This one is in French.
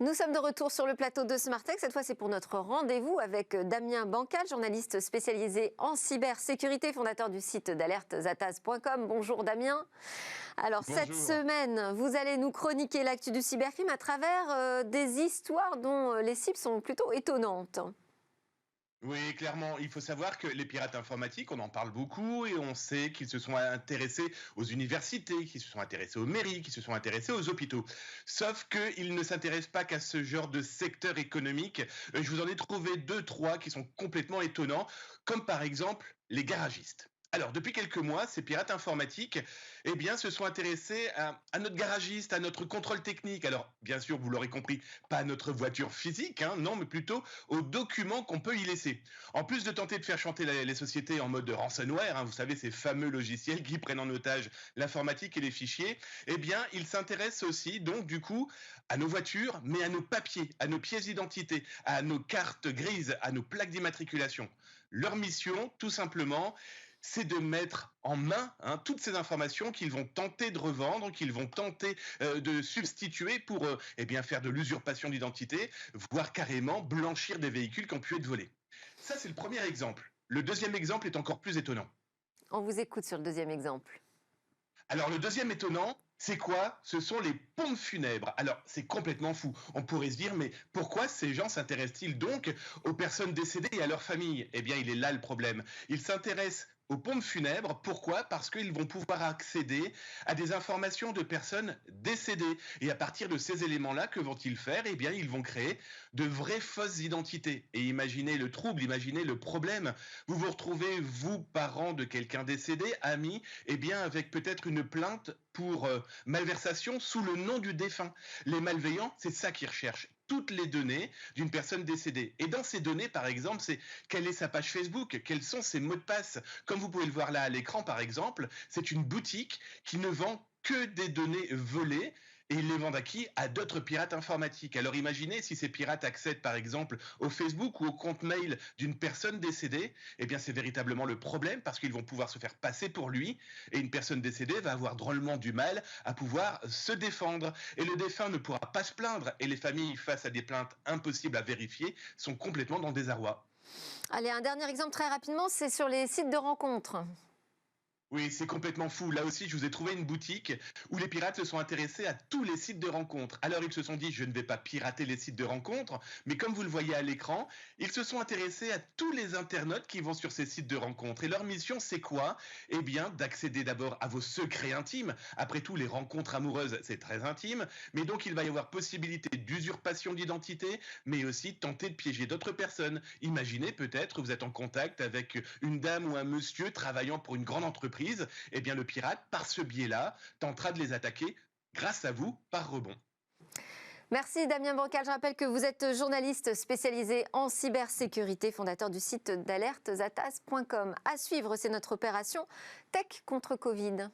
Nous sommes de retour sur le plateau de Smart Tech. Cette fois, c'est pour notre rendez-vous avec Damien Bancal, journaliste spécialisé en cybersécurité, fondateur du site d'alerte zataz.com. Bonjour Damien. Alors, Bonjour. cette semaine, vous allez nous chroniquer l'actu du cybercrime à travers des histoires dont les cibles sont plutôt étonnantes. Oui, clairement, il faut savoir que les pirates informatiques, on en parle beaucoup et on sait qu'ils se sont intéressés aux universités, qu'ils se sont intéressés aux mairies, qu'ils se sont intéressés aux hôpitaux. Sauf qu'ils ne s'intéressent pas qu'à ce genre de secteur économique. Je vous en ai trouvé deux, trois qui sont complètement étonnants, comme par exemple les garagistes. Alors, depuis quelques mois, ces pirates informatiques, eh bien, se sont intéressés à notre garagiste, à notre contrôle technique. Alors, bien sûr, vous l'aurez compris, pas à notre voiture physique, hein, non, mais plutôt aux documents qu'on peut y laisser. En plus de tenter de faire chanter les sociétés en mode ransomware, hein, vous savez, ces fameux logiciels qui prennent en otage l'informatique et les fichiers, eh bien, ils s'intéressent aussi, donc, du coup, à nos voitures, mais à nos papiers, à nos pièces d'identité, à nos cartes grises, à nos plaques d'immatriculation. Leur mission, tout simplement, c'est de mettre en main toutes ces informations qu'ils vont tenter de revendre, qu'ils vont tenter de substituer pour eh bien, faire de l'usurpation d'identité, voire carrément blanchir des véhicules qui ont pu être volés. Ça, c'est le premier exemple. Le deuxième exemple est encore plus étonnant. On vous écoute sur le deuxième exemple. Alors, le deuxième étonnant, c'est quoi? Ce sont les pompes funèbres. Alors, c'est complètement fou. On pourrait se dire, mais pourquoi ces gens s'intéressent-ils donc aux personnes décédées et à leurs familles? Eh bien, il est là le problème. Ils s'intéressent aux pompes funèbres. Pourquoi? Parce qu'ils vont pouvoir accéder à des informations de personnes décédées. Et à partir de ces éléments-là, que vont-ils faire? Eh bien, ils vont créer de vraies fausses identités. Et imaginez le trouble, imaginez le problème. Vous vous retrouvez, vous, parent de quelqu'un décédé, ami, eh bien, avec peut-être une plainte pour malversation sous le nom du défunt. Les malveillants, c'est ça qu'ils recherchent. Toutes les données d'une personne décédée. Et dans ces données, par exemple, c'est quelle est sa page Facebook, quels sont ses mots de passe. Comme vous pouvez le voir là à l'écran, par exemple, c'est une boutique qui ne vend que des données volées. Et ils les vendent à qui? À d'autres pirates informatiques. Alors imaginez si ces pirates accèdent par exemple au Facebook ou au compte mail d'une personne décédée, eh bien c'est véritablement le problème parce qu'ils vont pouvoir se faire passer pour lui et une personne décédée va avoir drôlement du mal à pouvoir se défendre. Et le défunt ne pourra pas se plaindre et les familles face à des plaintes impossibles à vérifier sont complètement dans le désarroi. Allez, un dernier exemple très rapidement, c'est sur les sites de rencontres. Oui, c'est complètement fou. Là aussi, je vous ai trouvé une boutique où les pirates se sont intéressés à tous les sites de rencontres. Alors, ils se sont dit, je ne vais pas pirater les sites de rencontres, mais comme vous le voyez à l'écran, ils se sont intéressés à tous les internautes qui vont sur ces sites de rencontres. Et leur mission, c'est quoi? Eh bien, d'accéder d'abord à vos secrets intimes. Après tout, les rencontres amoureuses, c'est très intime. Mais donc, il va y avoir possibilité d'usurpation d'identité, mais aussi tenter de piéger d'autres personnes. Imaginez peut-être, vous êtes en contact avec une dame ou un monsieur travaillant pour une grande entreprise. Eh bien le pirate, par ce biais-là, tentera de les attaquer grâce à vous par rebond. Merci Damien Bancal. Je rappelle que vous êtes journaliste spécialisé en cybersécurité, fondateur du site d'alerte zataz.com. À suivre, c'est notre opération Tech contre Covid.